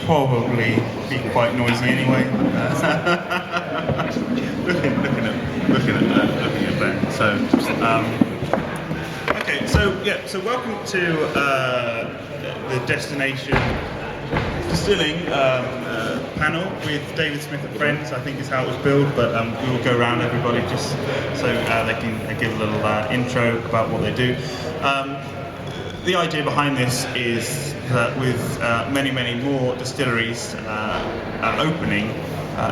probably be quite noisy anyway. Looking at Ben. So, okay. So yeah. So welcome to the Destination Distilling panel with David Smith and friends. I think is how it was billed, but we will go around everybody just so they can give a little intro about what they do. The idea behind this is that with many more distilleries opening,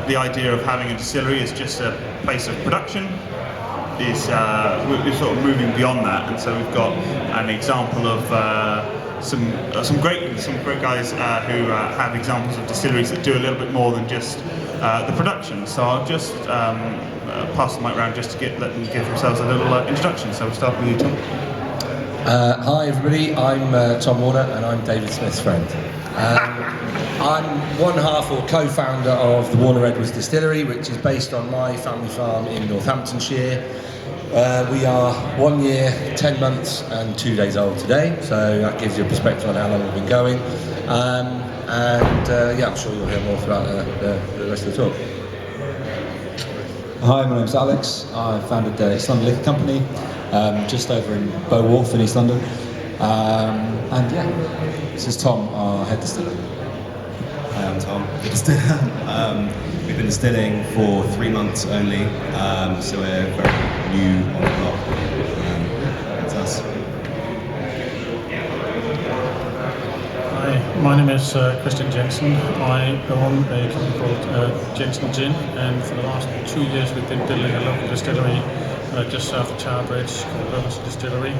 the idea of having a distillery is just a place of production. We're sort of moving beyond that, and so we've got an example of some great guys who have examples of distilleries that do a little bit more than just the production. So I'll just pass the mic around just to let them give themselves a little introduction. So we'll start with you, Tom. Hi everybody, I'm Tom Warner and I'm David Smith's friend. I'm one half or co-founder of the Warner Edwards Distillery, which is based on my family farm in Northamptonshire. We are 1 year, 10 months and 2 days old today, so that gives you a perspective on how long we've been going. Yeah, I'm sure you'll hear more throughout the rest of the talk. Hi, my name's Alex. I founded the East London Liquor Company, just over in Bow Wharf in East London. And yeah, this is Tom, our head distiller. Hi, I'm Tom, the distiller. We've been distilling for 3 months only, so we're very new on the block. That's us. Hi, my name is Christian Jensen. I own a company called Jensen Gin, and for the last 2 years we've been building a local distillery just south of Tower Bridge called Robertson Distillery.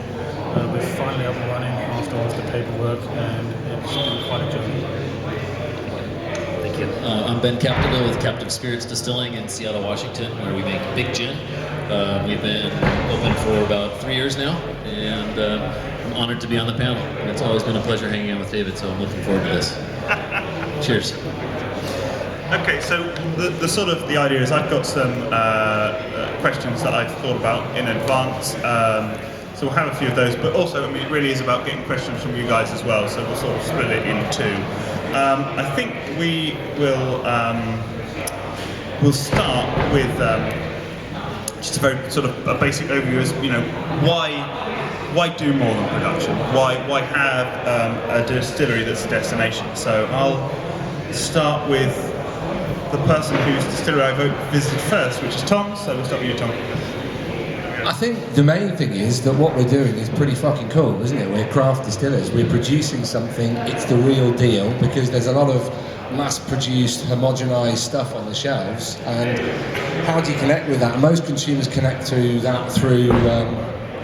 We're finally up and running after all of the paperwork, and it's been quite a journey. Thank you. I'm Ben Capdeville with Captive Spirits Distilling in Seattle, Washington, where we make big gin. We've been open for about 3 years now, and I'm honored to be on the panel. It's always been a pleasure hanging out with David, so I'm looking forward to this. Cheers. Okay, so the idea is I've got some questions that I've thought about in advance. So we'll have a few of those, but also, I mean, it really is about getting questions from you guys as well. So we'll sort of split it in two. I think we will we'll start with just a very sort of a basic overview. As you know, why do more than production? Why have a distillery that's a destination? So I'll start with the person whose distillery I've visited first, which is Tom. So we'll start with you, Tom. I think the main thing is that what we're doing is pretty fucking cool, isn't it? We're craft distillers. We're producing something, it's the real deal, because there's a lot of mass-produced, homogenized stuff on the shelves, and how do you connect with that? And most consumers connect to that through a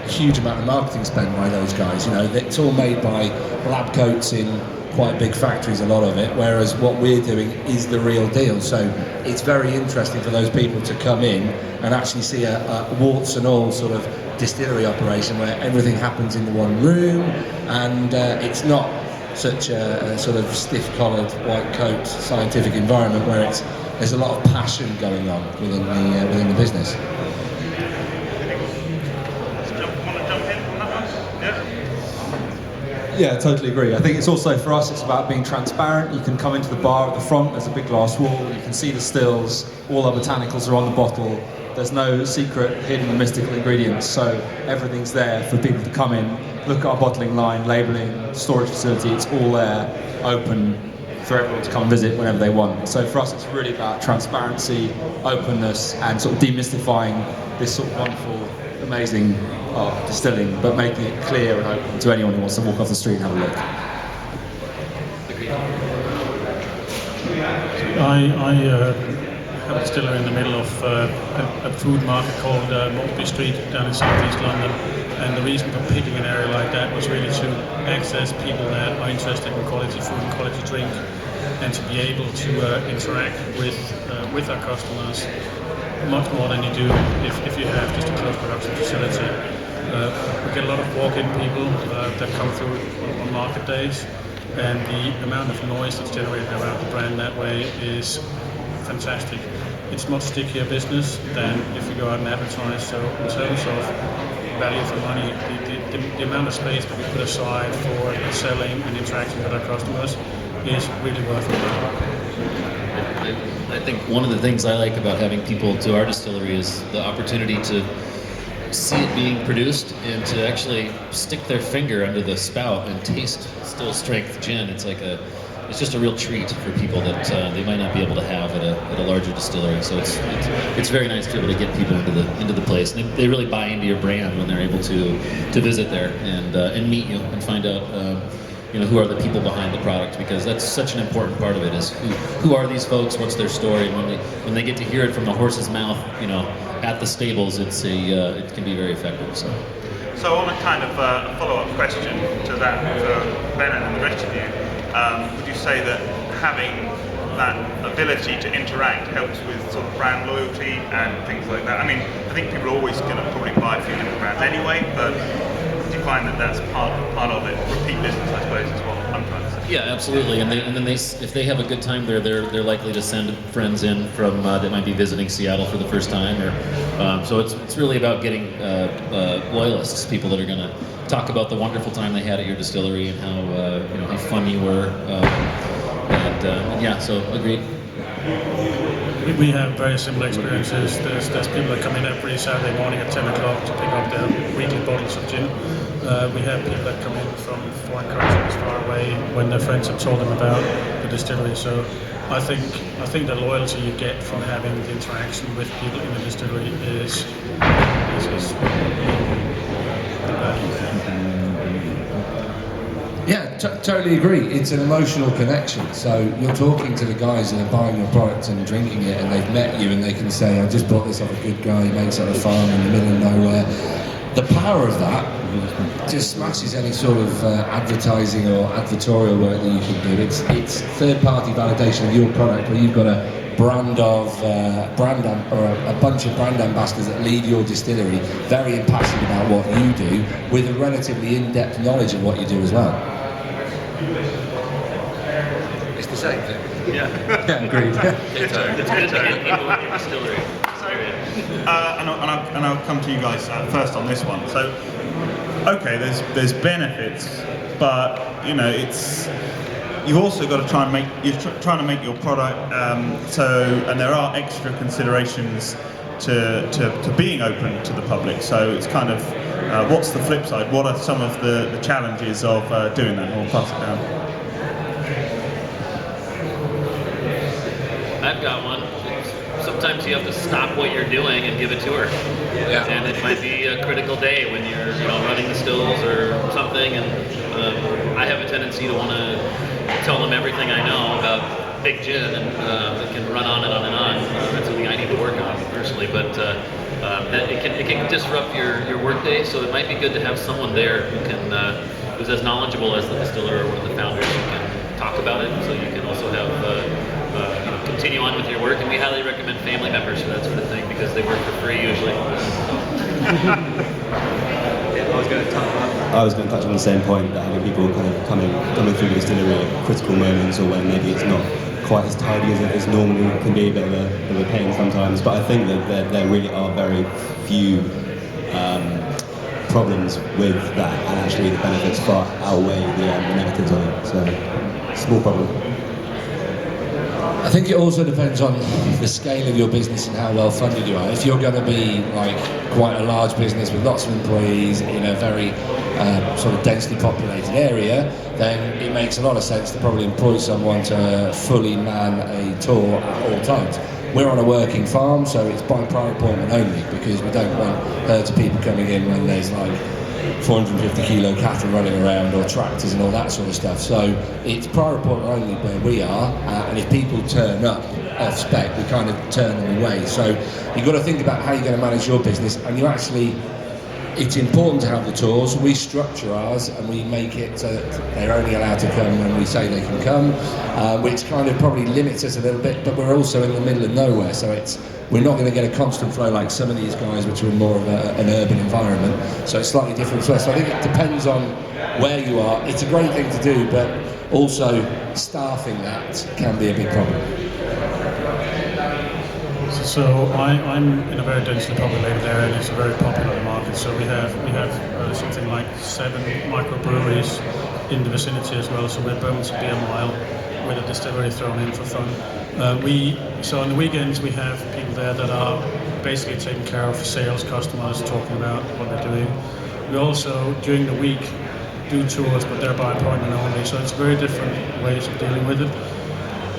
huge amount of marketing spend by those guys. You know, it's all made by lab coats in quite big factories, a lot of it, whereas what we're doing is the real deal. So it's very interesting for those people to come in and actually see a warts and all sort of distillery operation where everything happens in the one room, and it's not such a sort of stiff-collared, white coat scientific environment where there's a lot of passion going on within the business. Yeah, totally agree. I think it's also, for us, it's about being transparent. You can come into the bar at the front, there's a big glass wall, you can see the stills, all our botanicals are on the bottle. There's no secret, hidden, mystical ingredients, so everything's there for people to come in, look at our bottling line, labelling, storage facility, it's all there, open for everyone to come visit whenever they want. So for us, it's really about transparency, openness, and sort of demystifying this sort of wonderful, amazing distilling, but making it clear and open to anyone who wants to walk off the street and have a look. I have a distillery in the middle of a food market called Maltby Street down in southeast London, and the reason for picking an area like that was really to access people that are interested in quality food and quality drink, and to be able to interact with our customers much more than you do if you have just a closed production facility. We get a lot of walk-in people that come through on market days, and the amount of noise that's generated around the brand that way is fantastic. It's much stickier business than if you go out and advertise. So in terms of value for money, the amount of space that we put aside for selling and interacting with our customers is really worth it. I think one of the things I like about having people to our distillery is the opportunity to see it being produced and to actually stick their finger under the spout and taste still strength gin. It's just a real treat for people that they might not be able to have at a larger distillery. So it's very nice to be able to get people into the place, and they really buy into your brand when they're able to visit there and meet you and find out who are the people behind the product, because that's such an important part of it is who are these folks, what's their story, and when they get to hear it from the horse's mouth, at the stables, it can be very effective. So on a kind of follow-up question to that, for Ben and the rest of you, would you say that having that ability to interact helps with sort of brand loyalty and things like that? I mean, I think people are always going to probably buy a few different brands anyway, but do you find that that's part of it? Repeat business, I suppose, is what I'm trying to say. Yeah, absolutely. And then if they have a good time there, they're likely to send friends in from that might be visiting Seattle for the first time, or so it's really about getting loyalists, people that are going to talk about the wonderful time they had at your distillery and how fun you were, so agreed. We have very similar experiences. There's people that come in every Saturday morning at 10 o'clock to pick up their weekly bottles of gin. We have people that come in from foreign countries far away when their friends have told them about the distillery. So I think the loyalty you get from having the interaction with people in the distillery is Yeah, totally agree. It's an emotional connection. So you're talking to the guys that are buying your product and drinking it, and they've met you, and they can say, "I just bought this off a good guy. He makes it on a farm in the middle of nowhere." The power of that just smashes any sort of advertising or advertorial work that you can do. It's third-party validation of your product, where you've got a brand of a bunch of brand ambassadors that lead your distillery, very impassioned about what you do, with a relatively in-depth knowledge of what you do as well. It's the same thing. Yeah. Yeah, agreed. It's good to get people in your distillery. And I'll come to you guys first on this one. So, okay, there's benefits, but you've also got to try and trying to make your product. And there are extra considerations to being open to the public. So it's kind of what's the flip side? What are some of the challenges of doing that? I'll pass it down. I've got one. Sometimes you have to stop what you're doing and give a tour. Yeah. And it might be a critical day when you're running the stills or something, and I have a tendency to want to tell them everything I know about big gin, and it can run on and on and on. That's something I need to work on personally, but it can disrupt your work day, so it might be good to have someone there who's as knowledgeable as the distiller or one of the founders who can talk about it, so you can also have continue on with your work. And we highly recommend family members for that sort of thing, because they work for free usually. I was going to touch on the same point, that having people kind of coming through the distillery at critical moments, or when maybe it's not quite as tidy as it is normally, can be a bit of a pain sometimes. But I think that there really are very few problems with that, and actually the benefits far outweigh the negatives of it. So, small problem. I think it also depends on the scale of your business and how well funded you are. If you're going to be like quite a large business with lots of employees in a very sort of densely populated area, then it makes a lot of sense to probably employ someone to fully man a tour at all times. We're on a working farm, so it's by prior appointment only, because we don't want herds of people coming in when there's like 450 kilo cattle running around, or tractors and all that sort of stuff. So it's prior appointment only where we are, and if people turn up off spec, we kind of turn them away. So you've got to think about how you're going to manage your business, and it's important to have the tours. We structure ours and we make it so that they're only allowed to come when we say they can come, which kind of probably limits us a little bit, but we're also in the middle of nowhere, so we're not going to get a constant flow like some of these guys, which are in more of an urban environment, so it's slightly different to us. So I think it depends on where you are. It's a great thing to do, but also staffing that can be a big problem. So I'm in a very densely populated area, and it's a very popular market. So we have something like 7 microbreweries in the vicinity as well. So we're Bermondsey Beer Mile, with a distillery thrown in for fun. So on the weekends we have people there that are basically taking care of sales, customers, talking about what they're doing. We also, during the week, do tours, but they're by appointment only, so it's very different ways of dealing with it.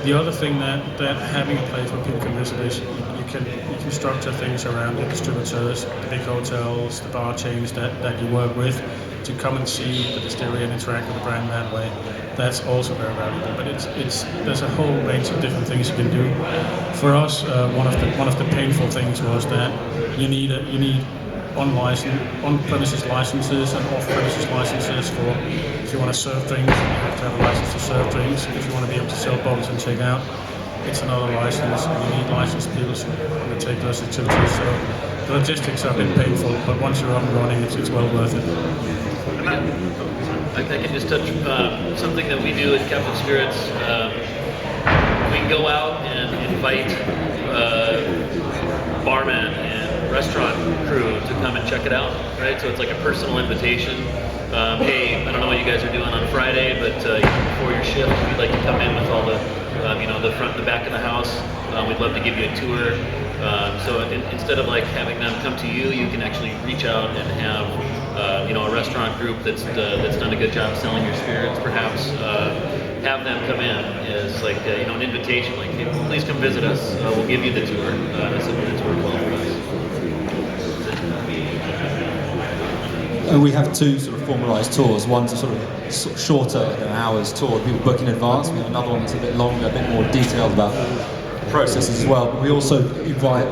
The other thing that having a place where people can visit is you can structure things around the distributors, the big hotels, the bar chains that you work with, to come and see the distillery and interact with the brand that way. That's also very valuable. But there's a whole range of different things you can do. For us, one of the painful things was that you need on-premises licenses and off-premises licenses for, if you want to serve drinks, you have to have a license to serve drinks. If you want to be able to sell bottles and take out, it's another license, and you need licensed people to undertake those activities. So the logistics have been painful, but once you're up and running, it's well worth it. I can just touch something that we do at Captain Spirits. We go out and invite barmen and restaurant crew to come and check it out, right? So it's like a personal invitation. Hey, I don't know what you guys are doing on Friday, but before your shift, we'd like to come in with all the, the front and the back of the house. We'd love to give you a tour. So instead of like having them come to you, you can actually reach out and have a restaurant group that's done a good job selling your spirits, perhaps. Have them come in as like an invitation, like, hey, please come visit us. We'll give you the tour. That's something that's worked well for us. We have two sort of formalised tours. One's a sort of shorter, an hour's tour. People book in advance. We have another one that's a bit longer, a bit more detailed about processes as well. But we also invite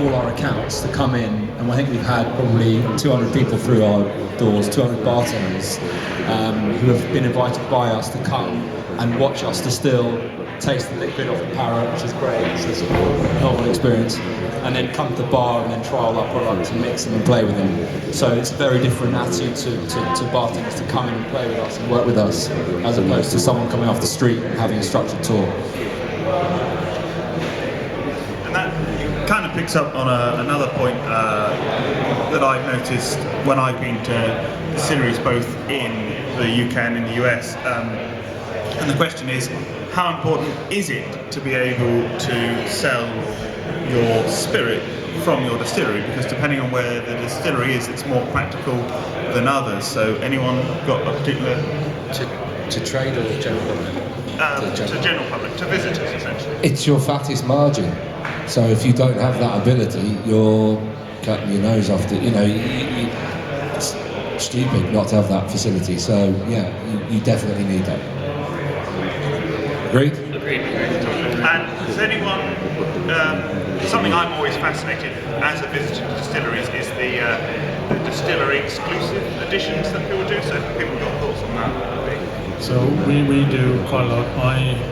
all our accounts to come in, and I think we've had probably 200 people through our doors, 200 bartenders who have been invited by us to come and watch us distill, taste the liquid off the parrot, which is great. It's a sort of novel experience, and then come to the bar and then trial our products and mix them and play with them. So it's a very different attitude to bartenders to come in and play with us and work with us, as opposed to someone coming off the street and having a structured tour. And that kind of picks up on another point that I've noticed when I've been to distilleries both in the UK and in the US. And the question is, how important is it to be able to sell your spirit from your distillery? Because depending on where the distillery is, it's more practical than others. So anyone got a particular... To trade or general public? To general public, to visitors essentially. It's your fattest margin. So if you don't have that ability, you're cutting your nose off. It's stupid not to have that facility. So yeah, you definitely need that. Agreed? Agreed. And does anyone, something I'm always fascinated as a visitor to distilleries is the distillery exclusive editions that people do. So if people got thoughts on that. So we do quite a lot.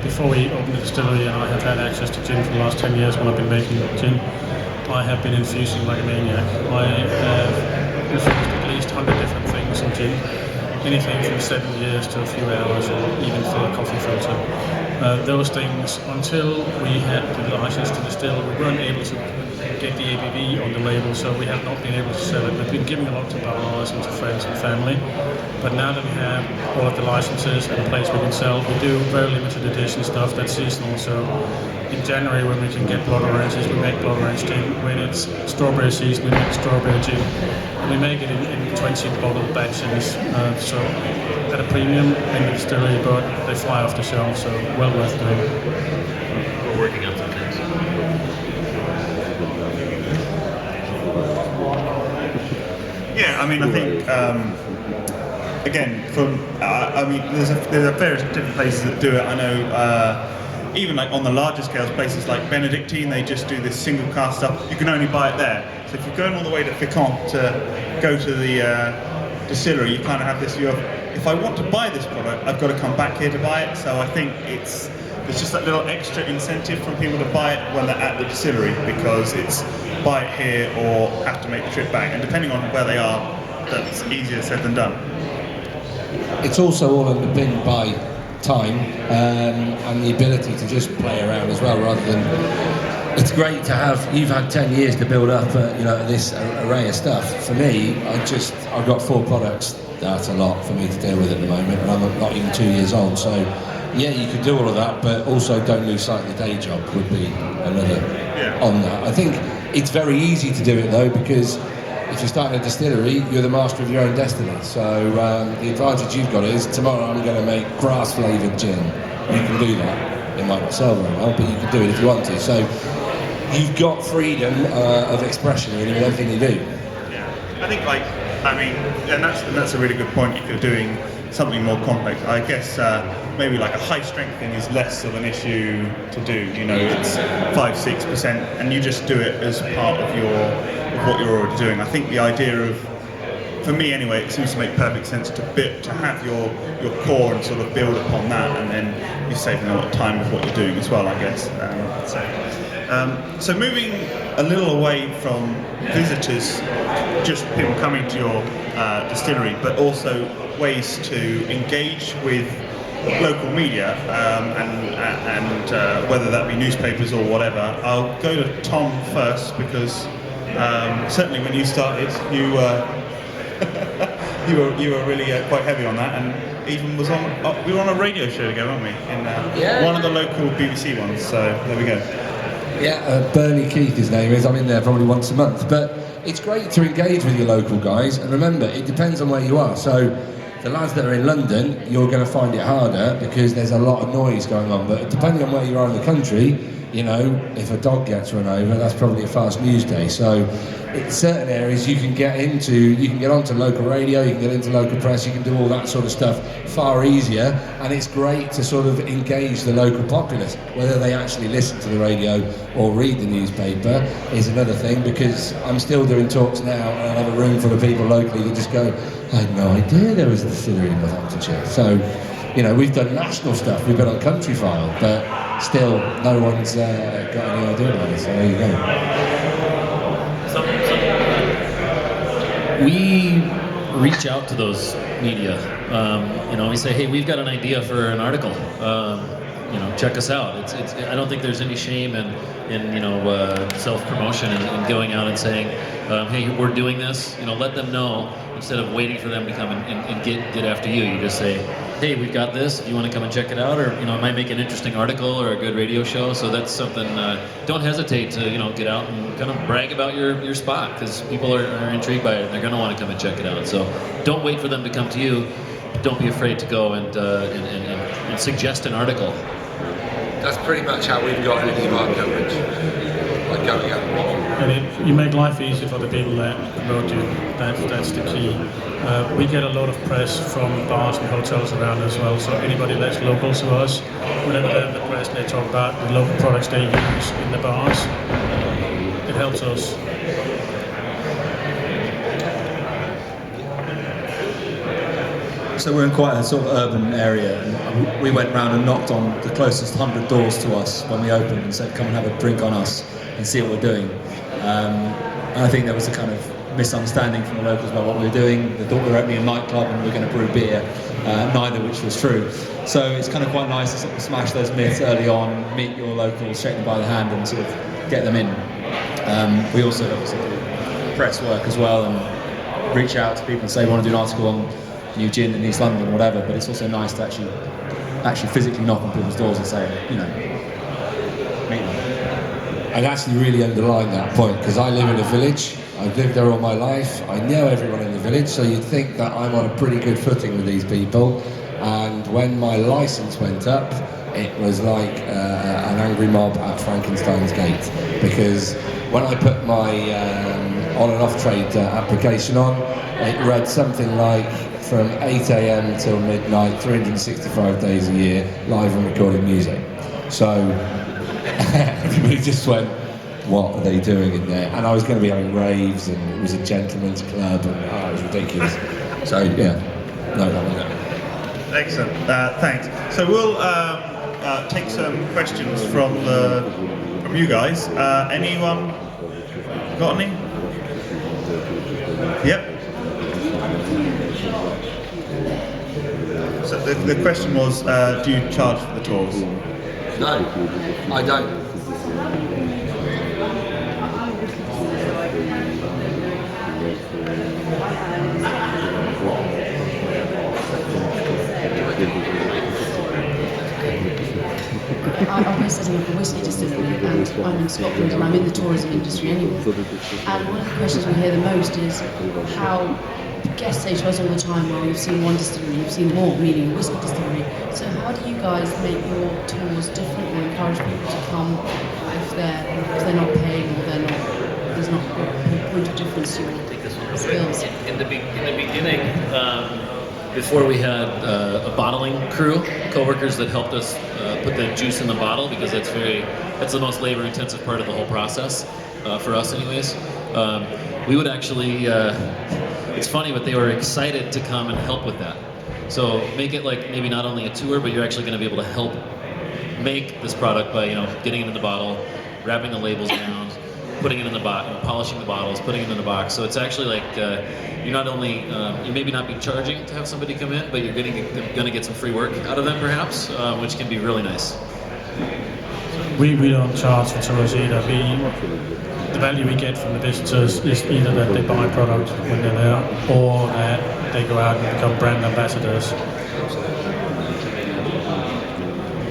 Before we opened the distillery, and I have had access to gin for the last 10 years when I've been making gin, I have been infusing like a maniac. I have infused at least 100 different things in gin. Anything from 7 years to a few hours, or even through a coffee filter. Those things, until we had the license to distill, we weren't able to get the ABV on the label, so we have not been able to sell it. We've been giving a lot to bars and to friends and family, but now that we have all of the licenses and a place we can sell, we do very limited edition stuff that's seasonal. So in January, when we can get blood oranges, we make blood orange gin. When it's strawberry season, we make strawberry gin. And we make it in 20 bottle batches, so at a premium in the distillery, but they fly off the shelf, so well worth doing. We're working on some things. Yeah, I mean, I think again, there's various different places that do it. I know even like on the larger scales, places like Benedictine, they just do this single cast stuff. You can only buy it there. So if you're going all the way to Fécamp to go to the distillery, you kind of have this view of, if I want to buy this product, I've got to come back here to buy it. So I think there's just that little extra incentive from people to buy it when they're at the distillery, because it's buy it here or have to make the trip back. And depending on where they are, that's easier said than done. It's also all underpinned by time and the ability to just play around as well, rather than... It's great to have, you've had 10 years to build up this array of stuff. For me, I've got 4 products. That's a lot for me to deal with at the moment, and I'm not even 2 years old, so yeah, you could do all of that, but also don't lose sight of the day job would be another on that. I think it's very easy to do it though, because if you're starting a distillery, you're the master of your own destiny. So the advantage you've got is tomorrow I'm going to make grass flavoured gin. You can do that. It might not sell very well, but you can do it if you want to. So you've got freedom of expression in everything you do. Yeah, I think and that's a really good point. If you're doing something more complex, I guess maybe like a high strength thing is less of an issue to do. You know, it's 5-6%, and you just do it as part of what you're already doing. I think the idea of, for me anyway, it seems to make perfect sense to have your core and sort of build upon that, and then you're saving a lot of time with what you're doing as well, I guess. So moving a little away from visitors, just people coming to your distillery, but also ways to engage with local media, and whether that be newspapers or whatever. I'll go to Tom first, because certainly when you started, you you were really quite heavy on that, and even we were on a radio show together, weren't we? In one of the local BBC ones. So there we go. Yeah, Bernie Keith, his name is. I'm in there probably once a month, but it's great to engage with your local guys. And remember, it depends on where you are. So the lads that are in London, you're going to find it harder because there's a lot of noise going on. But depending on where you are in the country, you know, if a dog gets run over, that's probably a fast news day. So in certain areas you can get onto local radio, you can get into local press, you can do all that sort of stuff far easier, and it's great to sort of engage the local populace. Whether they actually listen to the radio or read the newspaper is another thing, because I'm still doing talks now and I have a room full of people locally that just go, I had no idea there was a distillery in Northamptonshire. So, you know, we've done national stuff, we've been on Country File, but still no one's got any idea about it, so there you go. We reach out to those media. You know, we say, hey, we've got an idea for an article. You know, check us out. I don't think there's any shame in you know, self-promotion and going out and saying, hey, we're doing this. You know, let them know, instead of waiting for them to come and get after you. You just say, hey, we've got this. Do you want to come and check it out? Or, you know, it might make an interesting article or a good radio show. So that's something. Don't hesitate to, you know, get out and kind of brag about your spot, because people are intrigued by it. They're going to want to come and check it out. So don't wait for them to come to you. Don't be afraid to go and suggest an article. That's pretty much how we've got any of our coverage. Like going out. And you make life easy for the people that promote you. That's the key. We get a lot of press from bars and hotels around as well. So anybody that's local to us, whenever they're in the press, they talk about the local products they use in the bars. It helps us. So we're in quite a sort of urban area, and we went round and knocked on the closest 100 doors to us when we opened and said, come and have a drink on us and see what we're doing. And I think there was a kind of misunderstanding from the locals about what we were doing. They thought we were opening a nightclub and we were going to brew beer, neither which was true. So it's kind of quite nice to sort of smash those myths early on, meet your locals, shake them by the hand and sort of get them in. We also obviously do press work as well and reach out to people and say we want to do an article on new gin in East London or whatever, but it's also nice to actually physically knock on people's doors and say, you know, meet them. I'd actually really underline that point, because I live in a village. I've lived there all my life. I know everyone in the village, so you'd think that I'm on a pretty good footing with these people. And when my license went up, it was like an angry mob at Frankenstein's gate, because when I put my on and off trade application on, it read something like from 8 a.m. till midnight, 365 days a year, live and recorded music. So everybody just went, what are they doing in there? And I was going to be having raves, and it was a gentleman's club, and it was ridiculous. So yeah, no, that was it. Excellent, thanks. So we'll take some questions from you guys. Anyone got any? Yep. So the question was, do you charge for the tours? No, I don't. we're setting up a whiskey distillery, and I'm in Scotland, and I'm in the tourism industry anyway. And one of the questions we hear the most is how guests say to us all the time, well, you've seen one distillery, you've seen more, meaning a whiskey distillery. So how do you guys make your tours different or encourage people to come if they're not paying or there's not a point of difference to your skills? In the beginning, before we had a bottling crew, co-workers that helped us put that juice in the bottle, because that's the most labor-intensive part of the whole process, for us anyways. We would actually, it's funny, but they were excited to come and help with that. So make it like maybe not only a tour, but you're actually going to be able to help make this product by, getting it in the bottle, wrapping the labels down, putting it in the box, polishing the bottles, putting it in the box. So it's actually like you're not only you maybe not be charging to have somebody come in, but you're going to get some free work out of them perhaps, which can be really nice. We don't charge for tours either. The value we get from the visitors is either that they buy product when they're there, or that they go out and become brand ambassadors.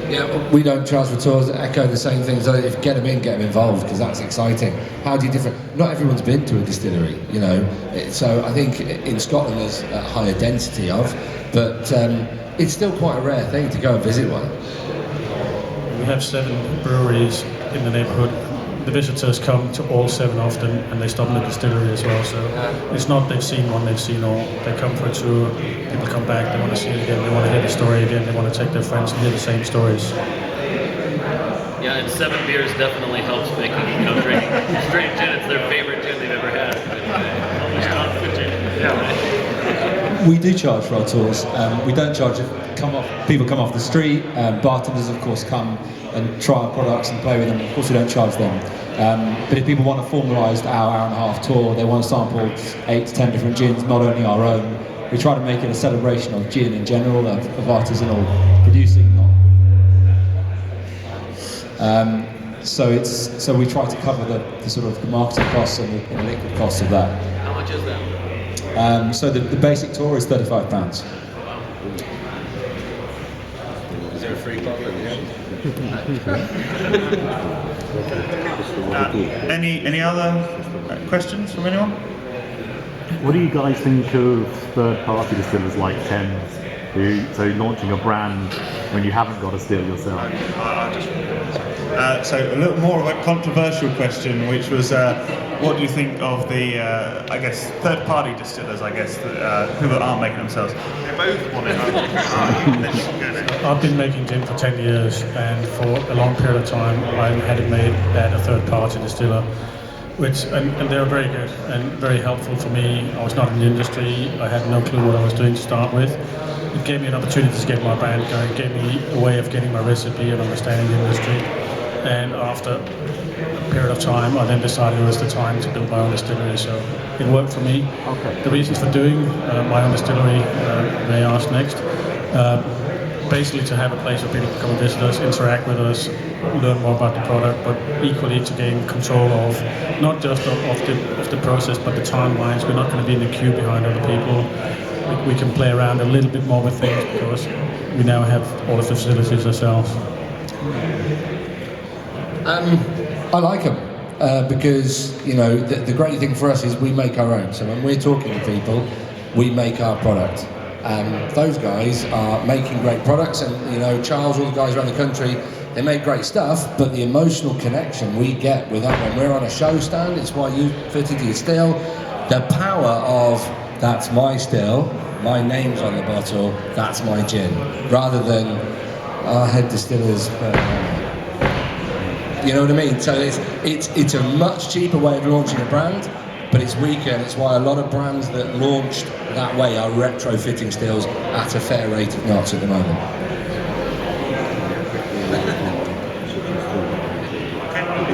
Yeah, we don't charge for tours. Echo the same things. So if get them involved, because that's exciting. How do you differ? Not everyone's been to a distillery, So I think in Scotland there's a higher density of, but it's still quite a rare thing to go and visit one. We have 7 breweries in the neighbourhood. The visitors come to all 7 often, and they stop in the distillery as well. So it's not they've seen one, they've seen all. They come for a tour, people come back, they want to see it again, they want to hear the story again, they want to take their friends and hear the same stories. Yeah, and 7 beers definitely helps making, drinking straight gin. It's their favorite gin they've ever had. Almost not for gin. Yeah. We do charge for our tours. We don't charge if people come off the street. Bartenders, of course, come and try our products and play with them. Of course, we don't charge them. But if people want a formalised hour and a half tour, they want to sample 8 to 10 different gins, not only our own. We try to make it a celebration of gin in general, of artisanal producing. So we try to cover the sort of the marketing costs and the liquid costs of that. How much is that? So the basic tour is £35. Is there a free bottle at the end? Any other questions from anyone? What do you guys think of third-party distillers like Thames, so launching a brand when you haven't got a still yourself? So a little more of a controversial question, which was, what do you think of the, third-party distillers, who aren't making themselves? They both want it. I've been making gin for 10 years, and for a long period of time I had it made at a third-party distiller, and they were very good and very helpful for me. I was not in the industry, I had no clue what I was doing to start with. It gave me an opportunity to get my brand going, gave me a way of getting my recipe and understanding the industry. And after a period of time, I then decided it was the time to build my own distillery, so it worked for me. Okay. The reasons for doing my own distillery, may I ask next. Basically to have a place where people can come and visit us, interact with us, learn more about the product, but equally to gain control of not just of the process, but the timelines. We're not going to be in the queue behind other people. We can play around a little bit more with things because we now have all of the facilities ourselves. I like them because the great thing for us is we make our own. So when we're talking to people, we make our product. Those guys are making great products, and Charles, all the guys around the country, they make great stuff. But the emotional connection we get with that when we're on a show stand, it's why you fitted your still. The power of that's my still, my name's on the bottle, that's my gin, rather than our head distillers. You know what I mean? So it's a much cheaper way of launching a brand, but it's weaker, and it's why a lot of brands that launched that way are retrofitting stills at a fair rate of knots at the moment.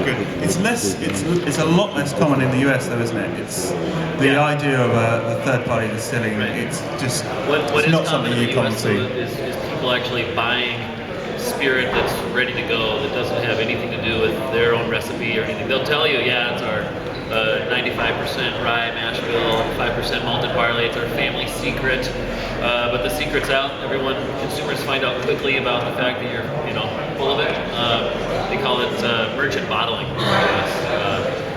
Good. It's a lot less common in the US though, isn't it? It's the idea of a third-party distilling. It's just it's not something you commonly see. Is people actually buying spirit that's ready to go, that doesn't have anything to do with their own recipe or anything. They'll tell you, yeah, it's our 95% rye mash bill, 5% malted barley, it's our family secret. But the secret's out. Consumers find out quickly about the fact that you're, full of it. merchant bottling.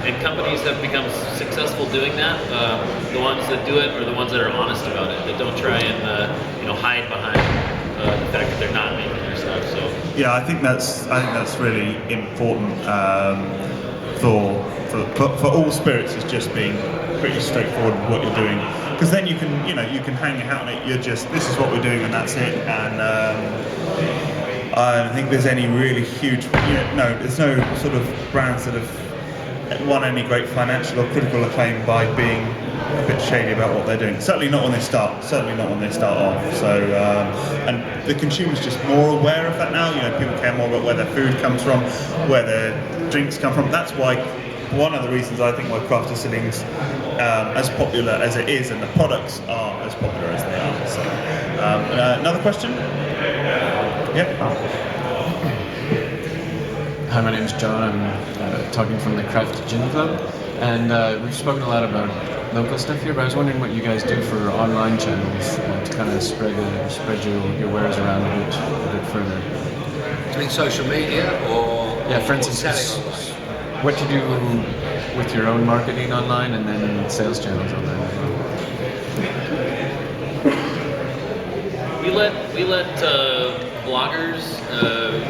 And companies have become successful doing that. The ones that do it are the ones that are honest about it, that don't try and hide behind the fact that they're not making their stuff. So yeah, I think that's really important for all spirits, is just being pretty straightforward with what you're doing, because then you can hang your hat on it. You're just, this is what we're doing and that's it. And I don't think there's any really huge, there's no sort of brands that have won any great financial or critical acclaim by being a bit shady about what they're doing. Certainly not when they start off. So, and the consumer's just more aware of that now. People care more about where their food comes from, where their drinks come from. That's why, one of the reasons I think why craft distilling's as popular as it is, and the products are as popular as they are. So, another question? Yeah. Hi, my name is John. I'm talking from the Craft Gin Club, and we've spoken a lot about local stuff here, but I was wondering what you guys do for online channels to kind of spread your wares around a bit further. I mean, social media or for instance, selling online. What you do with your own marketing online and then sales channels online as well. we let bloggers,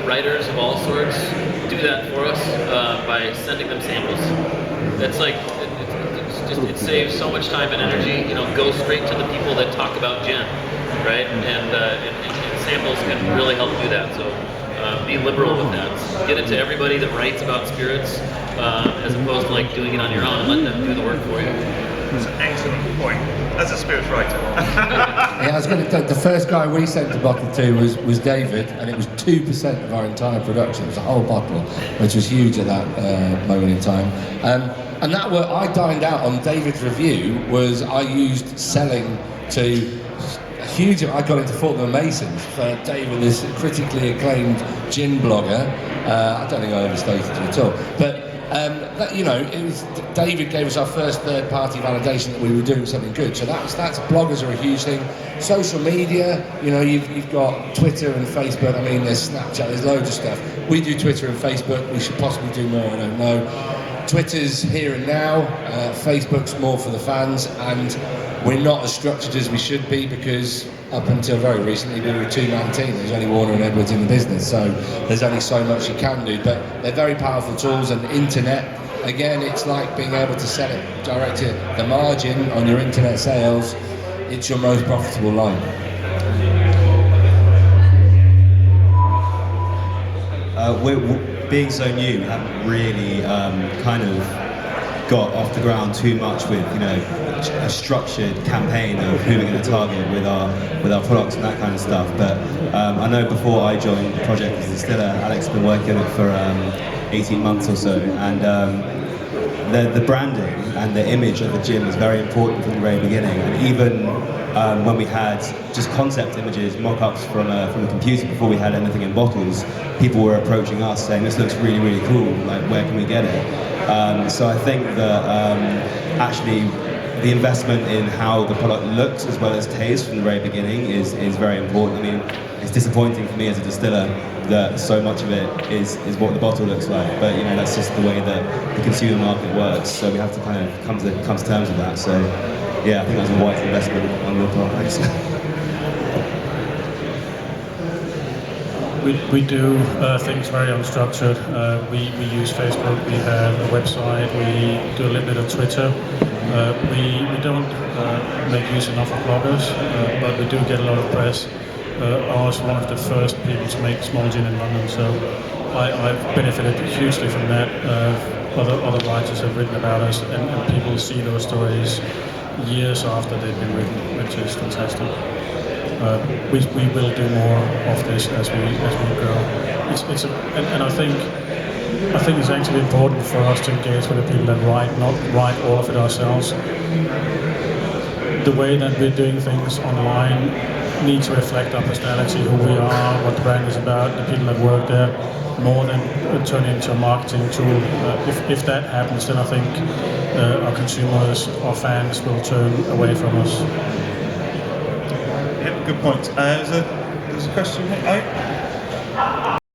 writers of all sorts do that for us by sending them samples. That's like, it saves so much time and energy. Go straight to the people that talk about gin, right? And samples can really help do that. So be liberal with that. Get it to everybody that writes about spirits, as opposed to like doing it on your own and let them do the work for you. That's an excellent point. As a spirits writer. Yeah, I was going to tell, the first guy we sent a bottle to was David, and it was 2% of our entire production. It was a whole bottle, which was huge at that moment in time. And that were, I dined out on David's review, was I used selling to a huge, I got into Fortnum Masons for David, this critically acclaimed gin blogger. I don't think I overstated it at all. But it was, David gave us our first third-party validation that we were doing something good. So that's bloggers are a huge thing. Social media, you've got Twitter and Facebook. I mean, there's Snapchat, there's loads of stuff. We do Twitter and Facebook. We should possibly do more. I don't know. Twitter's here and now. Facebook's more for the fans, and we're not as structured as we should be, because up until very recently we were a two-man team. There's only Warner and Edwards in the business, so there's only so much you can do. But they're very powerful tools, and internet, again, it's like being able to sell it direct to the margin on your internet sales. It's your most profitable line. Being so new, we haven't really kind of got off the ground too much with a structured campaign of who we're going to target with our products and that kind of stuff. But I know before I joined the project as a distiller, Alex has been working on it for 18 months or so, and the branding and the image of the gin was very important from the very beginning. And even when we had just concept images, mock-ups from a computer before we had anything in bottles, people were approaching us saying, "This looks really, really cool. Like, where can we get it?" So I think that actually the investment in how the product looks as well as taste from the very beginning is very important. I mean, it's disappointing for me as a distiller that so much of it is what the bottle looks like, but that's just the way that the consumer market works. So we have to kind of come to terms with that. So yeah, I think that's a wise investment on your part. Thanks. We do things very unstructured. We use Facebook, we have a website, we do a little bit of Twitter. We don't make use enough of bloggers, but we do get a lot of press. I was one of the first people to make small gin in London, so I've benefited hugely from that. Other writers have written about us, and people see those stories years after they've been written, which is fantastic. We will do more of this as we grow. And I think it's actually important for us to engage with the people that write, not write all of it ourselves. The way that we're doing things online needs to reflect our personality, who we are, what the brand is about, the people that work there, more than turn into a marketing tool. If that happens, then I think our consumers, our fans will turn away from us. Yep, good point. There's a question here.